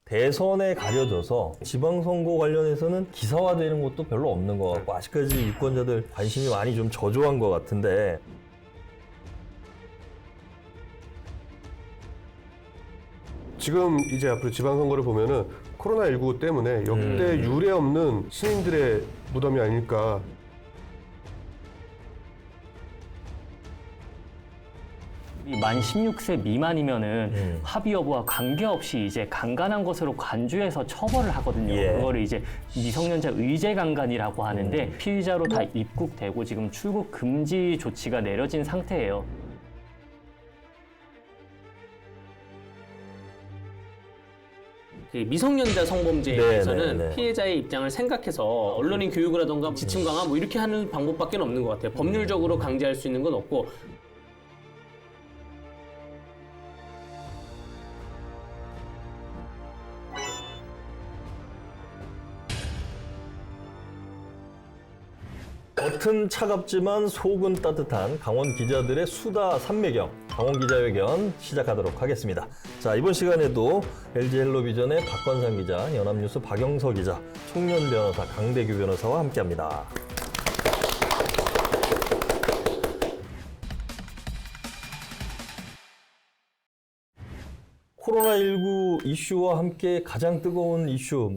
대선에 가려져서 지방선거 관련해서는 기사화되는 것도 별로 없는 것 같고 아직까지 유권자들 관심이 많이 좀 저조한 것 같은데 지금 이제 앞으로 지방선거를 보면은 코로나19 때문에 역대 유례 없는 시민들의 무덤이 아닐까. 만 16세 미만이면은 합의 여부와 관계없이 이제 강간한 것으로 간주해서 처벌을 하거든요. 예. 그거를 이제 미성년자 의제 강간이라고 하는데 피의자로 다 입국되고 지금 출국 금지 조치가 내려진 상태예요. 그 미성년자 성범죄에서는 네. 피해자의 입장을 생각해서 언론인 교육을 하던가 지침 강화 뭐 이렇게 하는 방법밖에 없는 것 같아요. 법률적으로 강제할 수 있는 건 없고. 겉은 차갑지만 속은 따뜻한 강원 기자들의 수다 삼매경 강원 기자회견 시작하도록 하겠습니다. 자, 이번 시간에도 LG 헬로비전의 박건상 기자, 연합뉴스 박영서 기자, 청년 변호사 강대규 변호사와 함께합니다. 코로나19 이슈와 함께 가장 뜨거운 이슈,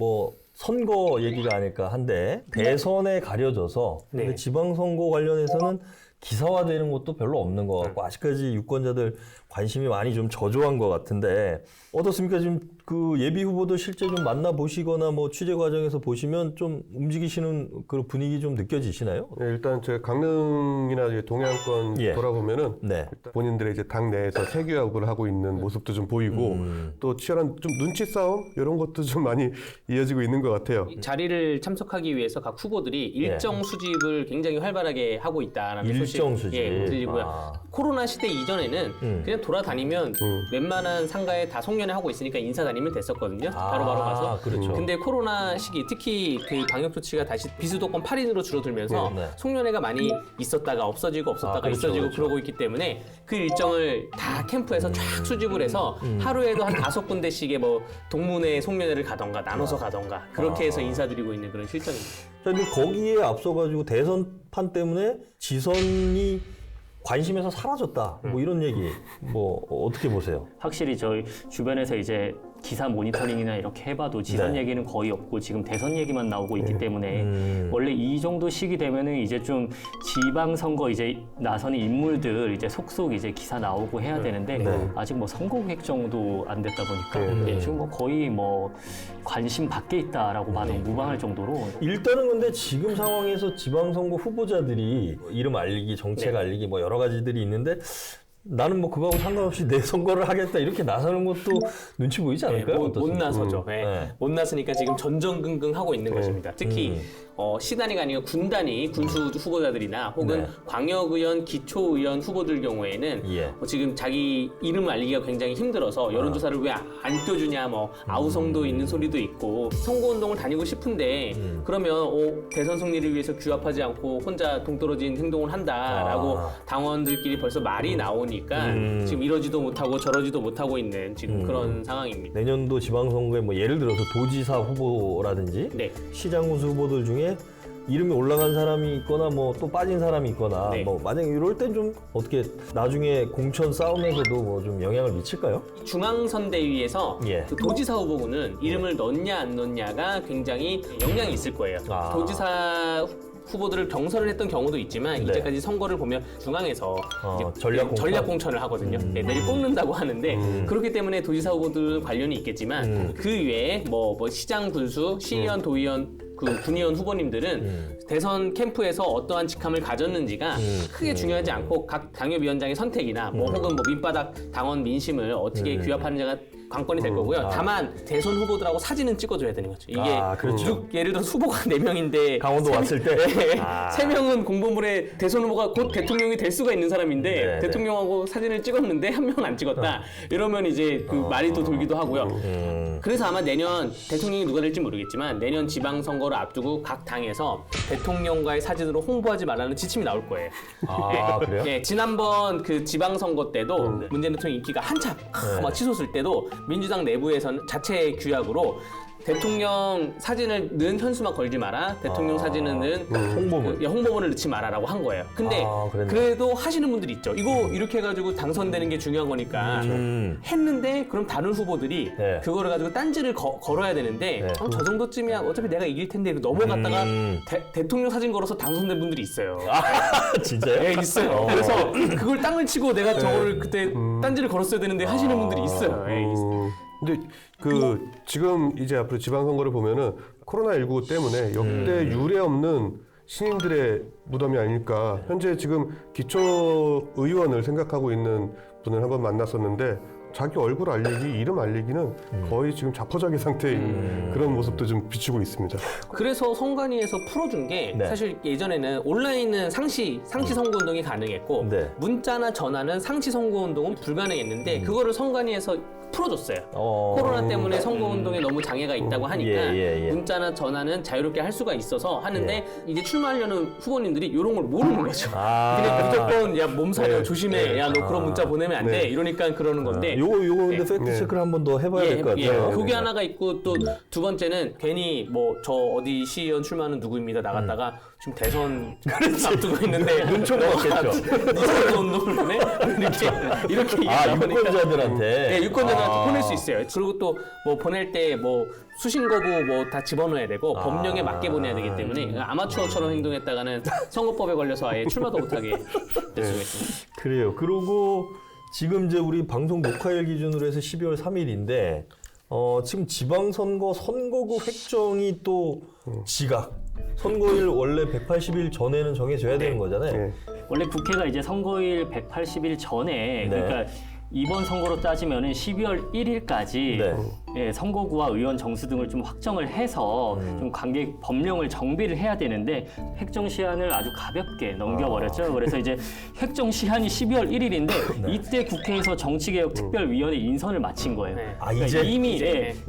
선거 얘기가 아닐까 한데, 대선에 가려져서, 근데 네. 지방선거 관련해서는 기사화되는 것도 별로 없는 것 같고, 아직까지 유권자들 관심이 많이 좀 저조한 것 같은데, 어떻습니까? 지금 그 예비 후보도 실제 좀 만나보시거나 취재 과정에서 보시면 좀 움직이시는 그 분위기 좀 느껴지시나요? 네, 일단 저 강릉이나 이제 동해안권 예. 돌아보면은 네. 일단 본인들의 이제 당 내에서 세규합을 하고 있는 모습도 좀 보이고 또 치열한 좀 눈치 싸움 이런 것도 좀 많이 이어지고 있는 것 같아요. 자리를 참석하기 위해서 각 후보들이 일정 수집을 굉장히 활발하게 하고 있다라는 일정 소식 수집. 들리고요. 아. 코로나 시대 이전에는 그냥 돌아다니면 웬만한 상가에 다 송년회 하고 있으니까 인사 다니면 됐었거든요. 바로바로 가서. 그렇죠. 근데 코로나 시기 특히 그 방역 조치가 다시 비수도권 8인으로 줄어들면서 네. 송년회가 많이 있었다가 없어지고 그렇죠, 있어지고 그렇죠. 그러고 있기 때문에 그 일정을 다 캠프에서 쫙 수집을 해서 하루에도 한 5군데씩의 동문회 송년회를 가던가 나눠서 가던가 그렇게 해서 인사드리고 있는 그런 실정입니다. 자, 근데 거기에 앞서가지고 대선판 때문에 지선이 관심에서 사라졌다. 이런 얘기, 어떻게 보세요? 확실히 저희 주변에서 이제 기사 모니터링이나 이렇게 해봐도 지선 네. 얘기는 거의 없고 지금 대선 얘기만 나오고 있기 때문에 원래 이 정도 시기 되면은 이제 좀 지방선거 이제 나서는 인물들 이제 속속 이제 기사 나오고 해야 되는데 아직 선거 계획 정도 안 됐다 보니까 지금 거의 관심 밖에 있다라고 봐도 무방할 정도로 일단은 근데 지금 상황에서 지방선거 후보자들이 이름 알리기, 정책 알리기 여러 가지들이 있는데 나는 그거하고 상관없이 내 선거를 하겠다 이렇게 나서는 것도 눈치 보이지 않을까요? 못 어떻습니까? 나서죠. 네. 못 나서니까 지금 전전긍긍 하고 있는 것입니다. 특히 시단위가 아니고 군단위 군수 후보자들이나 혹은 네. 광역의원, 기초의원 후보들 경우에는 예. 지금 자기 이름을 알리기가 굉장히 힘들어서 여론조사를 왜 안 껴주냐 아우성도 있는 소리도 있고 선거운동을 다니고 싶은데 그러면 대선 승리를 위해서 규합하지 않고 혼자 동떨어진 행동을 한다라고 당원들끼리 벌써 말이 나오니까 지금 이러지도 못하고 저러지도 못하고 있는 지금 그런 상황입니다. 내년도 지방선거에 예를 들어서 도지사 후보라든지 네. 시장 후수 후보들 중에 이름이 올라간 사람이 있거나 또 빠진 사람이 있거나 네. 만약에 이럴 땐 좀 어떻게 나중에 공천 싸움에서도 좀 영향을 미칠까요? 중앙선대위에서 예. 그 도지사 후보군은 이름을 넣냐 안 넣냐가 굉장히 영향이 있을 거예요. 아. 도지사 후보들을 경선을 했던 경우도 있지만 네. 이제까지 선거를 보면 중앙에서 이제 전략 공천을 하거든요. 애들이 뽑는다고 하는데 그렇기 때문에 도지사 후보들 관련이 있겠지만 그 외에 시장 군수, 시의원, 도의원 그 군의원 후보님들은 대선 캠프에서 어떠한 직함을 가졌는지가 크게 중요하지 않고 각 당협위원장의 선택이나 혹은 밑바닥 당원 민심을 어떻게 규합하느냐가 관건이 될 거고요. 다만 대선 후보들하고 사진은 찍어줘야 되는 거죠. 이게 그렇죠. 예를 들어 후보가 4명인데 강원도 왔을 때? 네. 아. 3명은 공보물에 대선 후보가 곧 대통령이 될 수가 있는 사람인데 네, 대통령하고 사진을 찍었는데 한 명은 안 찍었다. 이러면 이제 그 말이 또 돌기도 하고요. 그래서 아마 내년 대통령이 누가 될지 모르겠지만 내년 지방선거를 앞두고 각 당에서 대통령과의 사진으로 홍보하지 말라는 지침이 나올 거예요. 아, 그래요? 예, 지난번 그 지방선거 때도 문재인 대통령 인기가 한참 막 치솟을 때도 민주당 내부에서는 자체 규약으로 대통령 사진을 넣은 현수막 걸지 마라. 대통령 사진은 넣은 홍보문. 홍보문을 넣지 마라라고 한 거예요. 근데 그랬네. 그래도 하시는 분들이 있죠. 이거 이렇게 해가지고 당선되는 게 중요한 거니까 했는데 그럼 다른 후보들이 네. 그거를 가지고 딴지를 걸어야 되는데 네. 저 정도쯤이야 어차피 내가 이길 텐데 이러고 넘어갔다가 대통령 사진 걸어서 당선된 분들이 있어요. 진짜요? 예, 있어요. 그래서 그걸 땅을 치고 내가 저거를 그때 딴지를 걸었어야 되는데 하시는 분들이 있어요. 예, 근데 그 지금 이제 앞으로 지방선거를 보면은 코로나19 때문에 역대 유례 없는 신인들의 무덤이 아닐까. 현재 지금 기초의원을 생각하고 있는 분을 한번 만났었는데 자기 얼굴 알리기, 이름 알리기는 거의 지금 자포자기 상태인 그런 모습도 좀 비추고 있습니다. 그래서 선관위에서 풀어준 게 네. 사실 예전에는 온라인은 상시 선거운동이 가능했고 네. 문자나 전화는 상시 선거운동은 불가능했는데 그거를 선관위에서 풀어줬어요. 어. 코로나 때문에 선거운동에 너무 장애가 있다고 하니까 예. 문자나 전화는 자유롭게 할 수가 있어서 하는데 이제 출마하려는 후보님들이 이런 걸 모르는 거죠. 그냥 무조건 야 몸살이야 조심해 야 너 그런 문자 보내면 안 돼 이러니까 그러는 건데 요거 근데 팩트 체크를 한 번 더 해봐야 될 것 같아요. 그게 하나가 있고 또 두 번째는 괜히 뭐 저 어디 시의원 출마하는 누구입니다 나갔다가 지금 대선 앞두고 있는데 눈총 받겠죠. 선거 운동을 보내 이렇게 얘기하니까 유권자들한테. 네, 유권자들한테 보낼 수 있어요. 그리고 또 뭐 보낼 때 뭐 수신 거부 뭐 다 집어넣어야 되고 법령에 맞게 보내야 되기 때문에 아마추어처럼 행동했다가는 선거법에 걸려서 아예 출마도 못하게 될 수가 있습니다. 그래요. 그리고 지금 이제 우리 방송 녹화일 기준으로 해서 12월 3일인데 지금 지방선거 선거구 획정이 또 지각. 선거일 원래 180일 전에는 정해져야 되는 거잖아요. 네. 원래 국회가 이제 선거일 180일 전에 그러니까 이번 선거로 따지면은 12월 1일까지 네. 예, 선거구와 의원 정수 등을 좀 확정을 해서 좀 관계 법령을 정비를 해야 되는데 획정 시한을 아주 가볍게 넘겨버렸죠. 그래서 이제 획정 시한이 12월 1일인데 이때 국회에서 정치개혁 특별위원회 인선을 마친 거예요. 그러니까 이제? 이미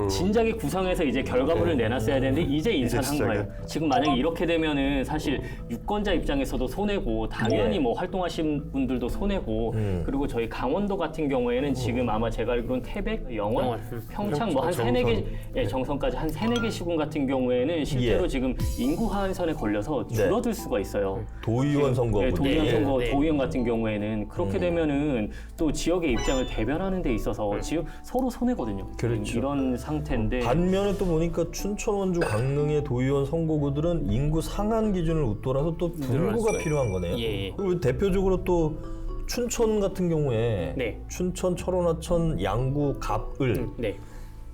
진작에 구성해서 이제 결과물을 내놨어야 되는데 이제 인선한 시작이야. 거예요. 지금 만약에 이렇게 되면은 사실 유권자 입장에서도 손해고 당연히 뭐 활동하신 분들도 손해고 그리고 저희 강원도 같은 경우에는 지금 아마 제가 알기로는 태백, 영월, 평창 뭐 한 세네 개 정선까지 한 세네 개 시군 같은 경우에는 실제로 지금 인구 하한선에 걸려서 줄어들 수가 있어요. 도의원 선거. 도의원 선거, 네. 도의원 같은 경우에는 그렇게 되면은 또 지역의 입장을 대변하는 데 있어서 지금 서로 손해거든요. 그렇죠. 이런 상태인데 반면에 또 보니까 춘천, 원주, 강릉의 도의원 선거구들은 인구 상한 기준을 웃돌아서 또 분구가 필요한 거네요. 예. 그리고 대표적으로 또 춘천 같은 경우에 네. 춘천, 철원, 하천, 양구, 갑을 네.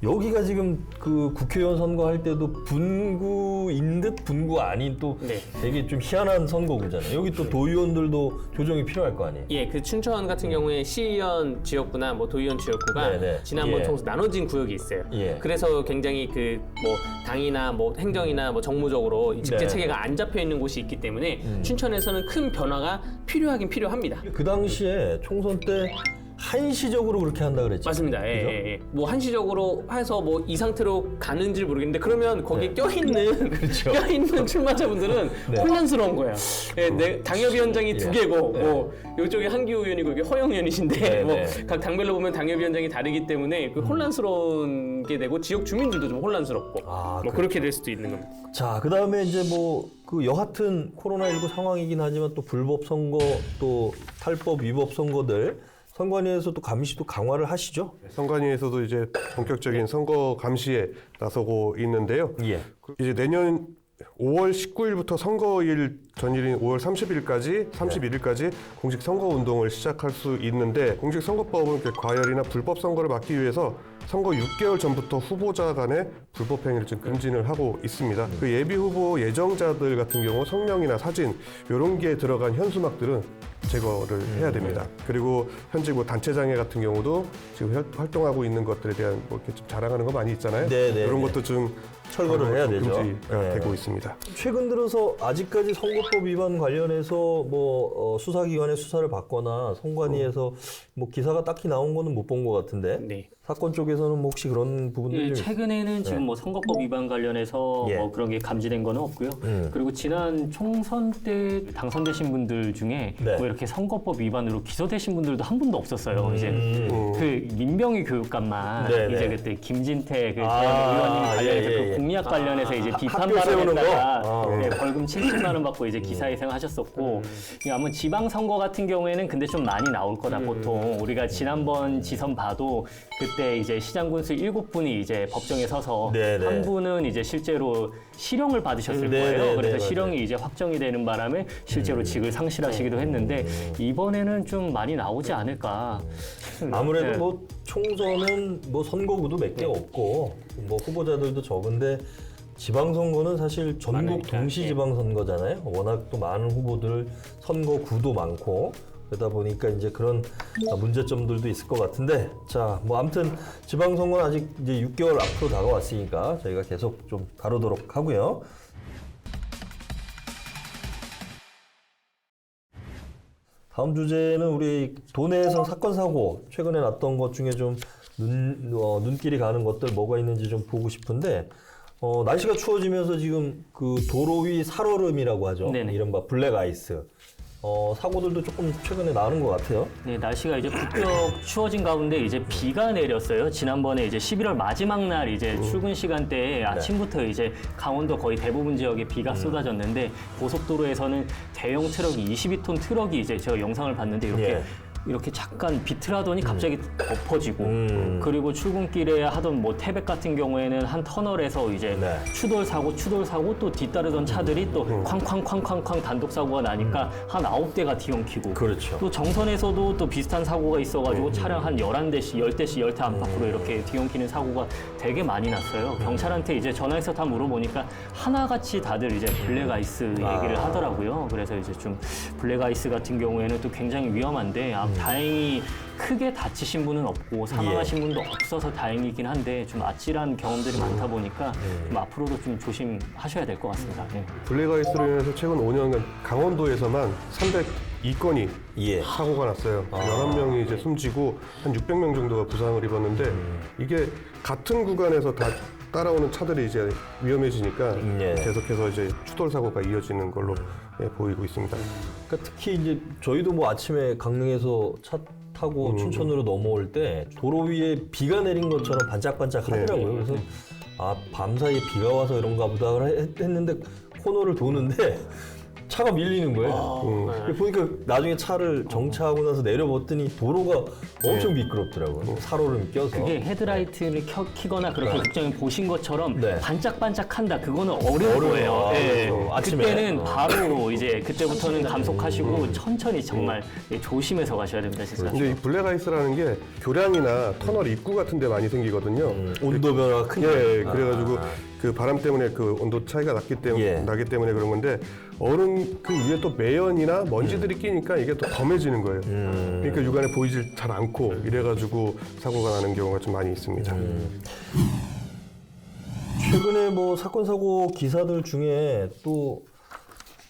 여기가 지금 그 국회의원 선거할 때도 분구인 듯 분구 아닌 또 되게 좀 희한한 선거구잖아요. 여기 또 도의원들도 조정이 필요할 거 아니에요. 예, 그 춘천 같은 경우에 시의원 지역구나 뭐 도의원 지역구가 네네. 지난번 예. 통해서 나눠진 구역이 있어요. 예. 그래서 굉장히 그 뭐 당이나 뭐 행정이나 뭐 정무적으로 직제 네. 체계가 안 잡혀 있는 곳이 있기 때문에 춘천에서는 큰 변화가 필요하긴 필요합니다. 그 당시에 총선 때 한시적으로 그렇게 한다 그랬죠. 맞습니다. 예, 그죠? 예. 뭐 한시적으로 해서 뭐 이 상태로 가는지 모르겠는데 그러면 거기에 껴있는 그렇죠. 껴있는 출마자분들은 혼란스러운 거예요. 예, 당협위원장이 두 개고 뭐 이쪽에 한기호 의원이고 이게 허영 의원이신데 네, 뭐 네. 각 당별로 보면 당협위원장이 다르기 때문에 그 혼란스러운 게 되고 지역 주민들도 좀 혼란스럽고 뭐 그렇게 될 수도 있는 겁니다. 자, 그 다음에 이제 뭐 그 여하튼 코로나19 상황이긴 하지만 또 불법 선거 또 탈법 위법 선거들 선관위에서 또 감시도 강화를 하시죠? 선관위에서도 이제 본격적인 선거 감시에 나서고 있는데요. 예. 이제 내년 5월 19일부터 선거일 전일인 5월 31일까지 공식 선거 운동을 시작할 수 있는데 공식 선거법은 이렇게 과열이나 불법 선거를 막기 위해서 선거 6개월 전부터 후보자 간의 불법 행위를 좀 금지를 하고 있습니다. 그 예비 후보 예정자들 같은 경우 성명이나 사진 이런 게 들어간 현수막들은 제거를 해야 됩니다. 그리고 현재 뭐 단체장애 같은 경우도 지금 활동하고 있는 것들에 대한 뭐 이렇게 좀 자랑하는 거 많이 있잖아요. 네네. 이런 것도 좀 철거를 해야 되죠. 금지가 네. 되고 있습니다. 최근 들어서 아직까지 선거법 위반 관련해서 뭐 수사기관의 수사를 받거나 선관위에서 뭐 기사가 딱히 나온 거는 못 본 것 같은데 네. 사건 쪽에서는 뭐 혹시 그런 부분들이 예, 좀 최근에는 지금 뭐 선거법 위반 관련해서 예. 뭐 그런 게 감지된 거는 없고요. 그리고 지난 총선 때 당선되신 분들 중에 네. 뭐 이렇게 선거법 위반으로 기소되신 분들도 한 분도 없었어요. 이제 그 민병희 교육감만 네, 네. 이제 그때 김진태 그 아, 대한 의원님 관련해서 예, 예, 예. 그 공약 관련해서 이제 비판 학교 세우는 발언했다가 거? 예, 벌금 70만 원 받고 이제 기사회생 하셨었고 아마 지방 선거 같은 경우에는 근데 좀 많이 나올 거다 보통 우리가 지난번 지선 봐도 그때 이제 시장군수 7분이 이제 법정에 서서 네, 네. 한 분은 이제 실제로 실형을 받으셨을 네, 거예요. 네, 그래서 네, 실형이 이제 확정이 되는 바람에 실제로 직을 상실하시기도 했는데 이번에는 좀 많이 나오지 않을까. 아무래도 네. 뭐 총선은 뭐 선거구도 몇 개 없고 뭐 후보자들도 적은데 지방선거는 사실 전국 많으니까, 동시 지방선거잖아요. 워낙 또 많은 후보들 선거구도 많고 그러다 보니까 이제 그런 문제점들도 있을 것 같은데 자, 뭐 아무튼 지방선거는 아직 이제 6개월 앞으로 다가왔으니까 저희가 계속 좀 다루도록 하고요. 다음 주제는 우리 도내에서 사건 사고 최근에 났던 것 중에 좀 눈길이 가는 것들 뭐가 있는지 좀 보고 싶은데 날씨가 추워지면서 지금 그 도로 위 살얼음이라고 하죠. 네네. 이른바 블랙 아이스. 사고들도 조금 최근에 나는 것 같아요. 네, 날씨가 이제 급격 추워진 가운데 이제 비가 내렸어요. 지난번에 이제 11월 마지막 날 이제 출근 시간대에 아침부터 이제 강원도 거의 대부분 지역에 비가 쏟아졌는데 고속도로에서는 대형 트럭이 22톤 트럭이 이제 제가 영상을 봤는데 이렇게 예. 이렇게 잠깐 비틀하더니 갑자기 엎어지고 그리고 출근길에 하던 뭐 태백 같은 경우에는 한 터널에서 이제 네. 추돌 사고 또 뒤따르던 차들이 또 쾅쾅쾅쾅쾅 단독 사고가 나니까 한 9대가 뒤엉키고 그렇죠. 또 정선에서도 또 비슷한 사고가 있어가지고 차량 한 11대씩 10대 안팎으로 이렇게 뒤엉키는 사고가 되게 많이 났어요. 경찰한테 이제 전화해서 다 물어보니까 하나같이 다들 이제 블랙아이스 얘기를 하더라고요. 그래서 이제 좀 블랙아이스 같은 경우에는 또 굉장히 위험한데 다행히 크게 다치신 분은 없고 사망하신 분도 없어서 다행이긴 한데 좀 아찔한 경험들이 많다 보니까 좀 앞으로도 좀 조심하셔야 될 것 같습니다. 네. 블랙아이스로 인해서 최근 5년간 강원도에서만 302건이 예. 사고가 났어요. 11명이 이제 숨지고 한 600명 정도가 부상을 입었는데 이게 같은 구간에서 다 따라오는 차들이 이제 위험해지니까 예. 계속해서 이제 추돌 사고가 이어지는 걸로 보이고 있습니다. 그러니까 특히 이제 저희도 뭐 아침에 강릉에서 차 타고 춘천으로 넘어올 때 도로 위에 비가 내린 것처럼 반짝반짝 하더라고요. 그래서 밤사이에 비가 와서 이런가 보다 했는데 코너를 도는데 차가 밀리는 거예요. 보니까 나중에 차를 정차하고 나서 내려봤더니 도로가 엄청 미끄럽더라고요. 살얼음이 껴서. 그게 헤드라이트를 켜거나 그렇게 국장님 보신 것처럼 네. 반짝반짝한다. 그거는 어려울 거예요. 그렇죠. 아침에. 그때는 바로 이제 그때부터는 감속하시고 천천히 정말 조심해서 가셔야 됩니다, 진짜. 근데 이 블랙아이스라는 게 교량이나 터널 입구 같은 데 많이 생기거든요. 온도 변화가 크니까. 예, 그래가지고 그 바람 때문에 그 온도 차이가 나기 때문에 그런 건데 얼음 그 위에 또 매연이나 먼지들이 끼니까 이게 또 검해지는 거예요. 그러니까 육안에 보이질 잘 않고 이래가지고 사고가 나는 경우가 좀 많이 있습니다. 최근에 뭐 사건 사고 기사들 중에 또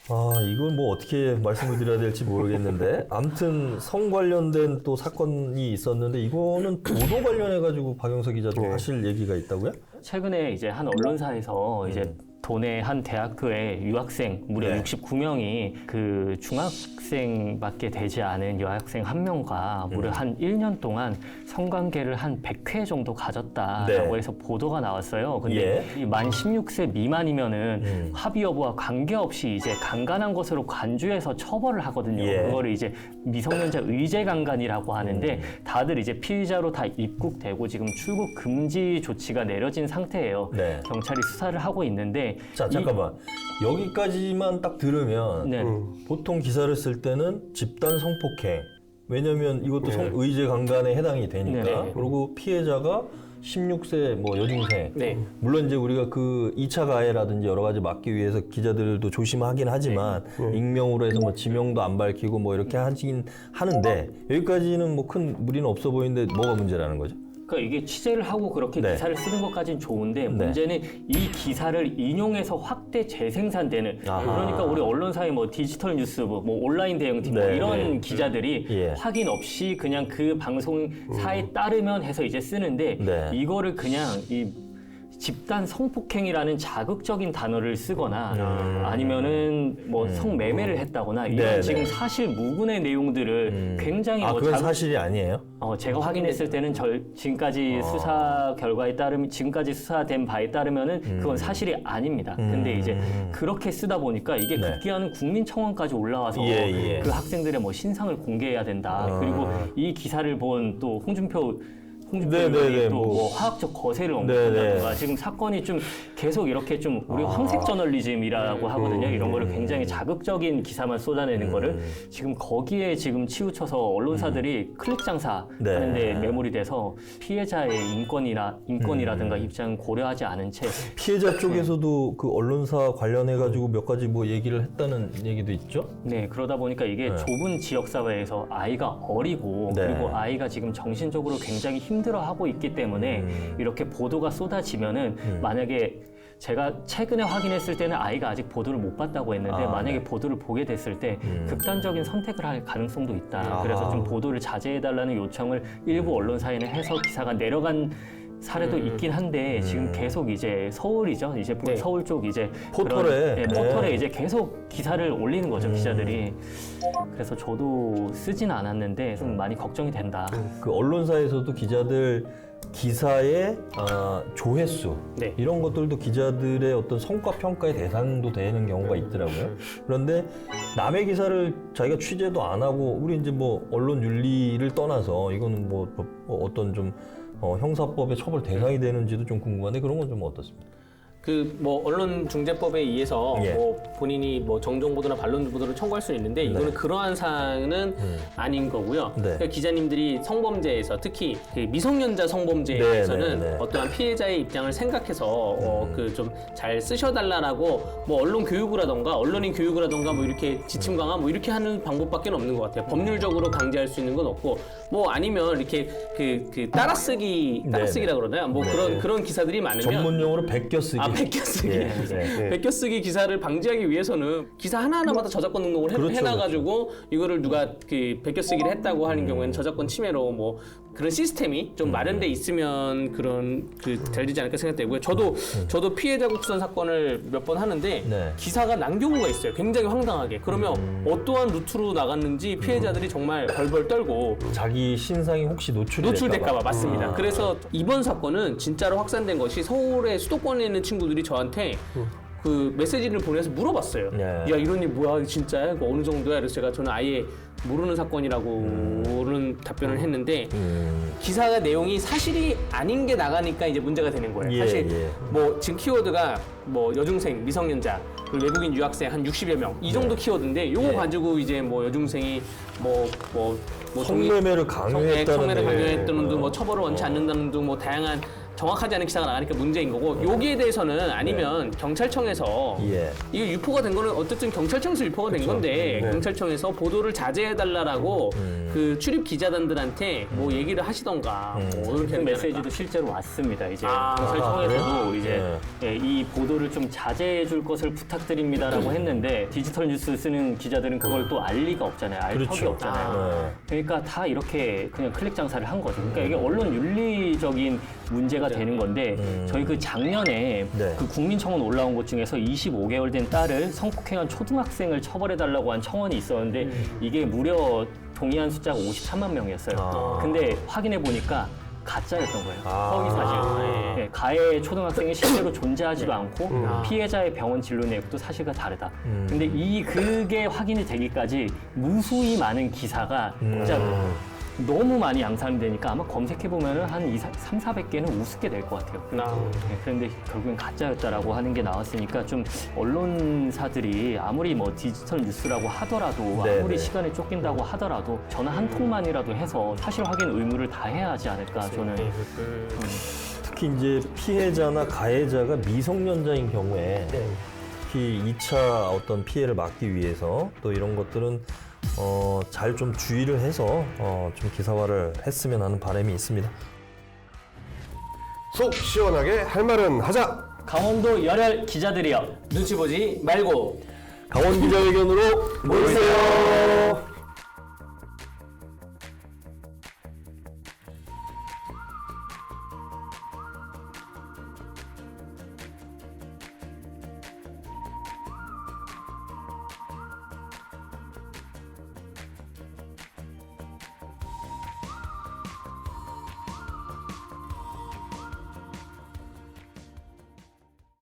이걸 뭐 어떻게 말씀을 드려야 될지 모르겠는데 아무튼 성 관련된 또 사건이 있었는데 이거는 도도 관련해 가지고 박영석 기자도 하실 얘기가 있다고요? 최근에 이제 한 언론사에서 이제 도내 한 대학교에 유학생 무려 네. 69명이 그 중학생밖에 되지 않은 여학생 한 명과 무려 한 1년 동안 성관계를 한 100회 정도 가졌다라고 네. 해서 보도가 나왔어요. 근데 이 만 16세 미만이면은 합의 여부와 관계없이 이제 강간한 것으로 간주해서 처벌을 하거든요. 예. 그거를 이제 미성년자 의제 강간이라고 하는데 다들 이제 피의자로 다 입국되고 지금 출국 금지 조치가 내려진 상태예요. 네. 경찰이 수사를 하고 있는데 자, 잠깐만. 여기까지만 딱 들으면 네. 보통 기사를 쓸 때는 집단 성폭행. 왜냐면 이것도 성의제 강간에 해당이 되니까. 네. 그리고 피해자가 16세 뭐 여중생. 네. 물론 이제 우리가 그 2차 가해라든지 여러 가지 막기 위해서 기자들도 조심하긴 하지만 익명으로 해서 뭐 지명도 안 밝히고 뭐 이렇게 하긴 하는데 여기까지는 뭐 큰 무리는 없어 보이는데 뭐가 문제라는 거죠? 그러니까 이게 취재를 하고 그렇게 네. 기사를 쓰는 것까지는 좋은데 네. 문제는 이 기사를 인용해서 확대 재생산되는 아하. 그러니까 우리 언론사의 뭐 디지털 뉴스 뭐 온라인 대응팀 뭐 네, 이런 네. 기자들이 예. 확인 없이 그냥 그 방송사에 따르면 해서 이제 쓰는데 네. 이거를 그냥 이 집단 성폭행이라는 자극적인 단어를 쓰거나 아니면은 뭐 성매매를 했다거나 이런 네, 지금 네. 사실 무근의 내용들을 굉장히 뭐 그건 사실이 아니에요? 제가 확인했을 때는 지금까지 수사 결과에 따르면 지금까지 수사된 바에 따르면은 그건 사실이 아닙니다. 근데 이제 그렇게 쓰다 보니까 이게 네. 급기야는 국민청원까지 올라와서 예. 그 학생들의 뭐 신상을 공개해야 된다. 그리고 이 기사를 본 또 홍준표 네네네, 또 뭐. 뭐 화학적 거세를 네네. 언급한다든가 지금 사건이 좀 계속 이렇게 좀 우리 황색 저널리즘이라고 하거든요. 이런 거를 굉장히 자극적인 기사만 쏟아내는 거를 지금 거기에 지금 치우쳐서 언론사들이 클릭 장사 네. 하는데 매몰이 돼서 피해자의 인권이라든가 입장을 고려하지 않은 채 피해자 쪽에서도 그 언론사 관련해 가지고 몇 가지 뭐 얘기를 했다는 얘기도 있죠? 네, 그러다 보니까 이게 좁은 지역 사회에서 아이가 어리고 네. 그리고 아이가 지금 정신적으로 굉장히 힘들어하고 있기 때문에 이렇게 보도가 쏟아지면은 만약에 제가 최근에 확인했을 때는 아이가 아직 보도를 못 봤다고 했는데 만약에 보도를 보게 됐을 때 극단적인 선택을 할 가능성도 있다. 그래서 좀 보도를 자제해달라는 요청을 일부 언론사에는 해서 기사가 내려간 사례도 있긴 한데 지금 계속 이제 서울이죠. 이제 서울 쪽 이제 포털에. 그런, 포털에 이제 계속 기사를 올리는 거죠 기자들이. 그래서 저도 쓰진 않았는데 좀 많이 걱정이 된다. 그 언론사에서도 기자들 기사의 조회수 네. 이런 것들도 기자들의 어떤 성과 평가의 대상도 되는 경우가 있더라고요. 그런데 남의 기사를 자기가 취재도 안 하고 우리 이제 뭐 언론 윤리를 떠나서 이거는 뭐 어떤 좀 형사법의 처벌 대상이 되는지도 좀 궁금한데 그런 건 좀 어떻습니까? 그 뭐 언론중재법에 의해서 예. 뭐 본인이 뭐 정정 보도나 반론 보도를 청구할 수는 있는데 이거는 그러한 사항은 아닌 거고요. 네. 그러니까 기자님들이 성범죄에서 특히 그 미성년자 성범죄에서는 네. 어떠한 피해자의 입장을 생각해서 그 좀 잘 쓰셔달라라고 뭐 언론 교육이라던가 언론인 교육이라던가 뭐 이렇게 지침 강화 뭐 이렇게 하는 방법밖에 없는 것 같아요. 법률적으로 강제할 수 있는 건 없고 뭐 아니면 이렇게 그 따라쓰기라 그러나요? 뭐 그런 기사들이 많으면 전문용어로 베껴쓰기. 베껴쓰기. 예, 네. 베껴쓰기 기사를 방지하기 위해서는 기사 하나하나마다 저작권 등록을 그렇죠, 해놔가지고 이거를 누가 그 베껴쓰기를 했다고 하는 경우에는 저작권 침해로 뭐 그런 시스템이 좀 마련돼 있으면 그런 잘 되지 않을까 생각되고요. 저도 피해자 국선 사건을 몇 번 하는데 네. 기사가 난 경우가 있어요. 굉장히 황당하게. 그러면 어떠한 루트로 나갔는지 피해자들이 정말 벌벌 떨고 자기 신상이 혹시 노출될까봐 맞습니다. 그래서 이번 사건은 진짜로 확산된 것이 서울의 수도권에 있는 친구들이 저한테 그 메시지를 보내서 물어봤어요. 네. 야 이런 일 뭐야 진짜야? 이거 어느 정도야? 그래서 저는 아예 모르는 사건이라고는 답변을 했는데 기사가 내용이 사실이 아닌 게 나가니까 이제 문제가 되는 거예요. 예, 사실 예. 뭐 지금 키워드가 뭐 여중생, 미성년자, 그리고 외국인 유학생 한 60여 명 이 정도 키워드인데 요거 가지고 이제 뭐 여중생이 뭐 성매매를 강요했다는 성매를 강요했다는 등 뭐 거. 처벌을 원치 않는다는 등 뭐 다양한 정확하지 않은 기사가 나가니까 문제인 거고 여기에 대해서는 아니면 경찰청에서 예. 이게 유포가 된 거는 어쨌든 경찰청에서 유포가 된 건데 경찰청에서 보도를 자제해달라고 그 출입 기자단들한테 뭐 얘기를 하시던가 뭐 이렇게 그 메시지도 실제로 왔습니다. 이제 경찰청에서도 그래요? 이제 이 보도를 좀 자제해 줄 것을 부탁드립니다라고 했는데 디지털 뉴스 쓰는 기자들은 그걸 또 알 리가 없잖아요. 알 턱이 그렇죠. 없잖아요. 그러니까 다 이렇게 그냥 클릭 장사를 한 거죠. 그러니까 이게 언론 윤리적인 문제가 되는 건데 저희 그 작년에 네. 그 국민청원 올라온 것 중에서 25개월 된 딸을 성폭행한 초등학생을 처벌해달라고 한 청원이 있었는데 이게 무려 동의한 숫자가 53만 명이었어요. 근데 확인해 보니까 가짜였던 거예요. 허위 사실. 네, 가해 초등학생이 실제로 존재하지도 않고 피해자의 병원 진료 내역도 사실과 다르다. 근데 그게 확인이 되기까지 무수히 많은 기사가 진짜 너무 많이 양산이 되니까 아마 검색해보면 한 300~400개는 우습게 될 것 같아요. 네, 그런데 결국엔 가짜였다라고 하는 게 나왔으니까 좀 언론사들이 아무리 뭐 디지털 뉴스라고 하더라도 네, 아무리 네. 시간이 쫓긴다고 하더라도 전화 한 통만이라도 해서 사실 확인 의무를 다 해야 하지 않을까 저는. 특히 이제 피해자나 가해자가 미성년자인 경우에 특히 2차 어떤 피해를 막기 위해서 또 이런 것들은 잘 좀 주의를 해서 좀 기사화를 했으면 하는 바람이 있습니다. 속 시원하게 할 말은 하자. 강원도 열혈 기자들이여. 눈치 보지 말고 강원 기자회견으로 모이세요.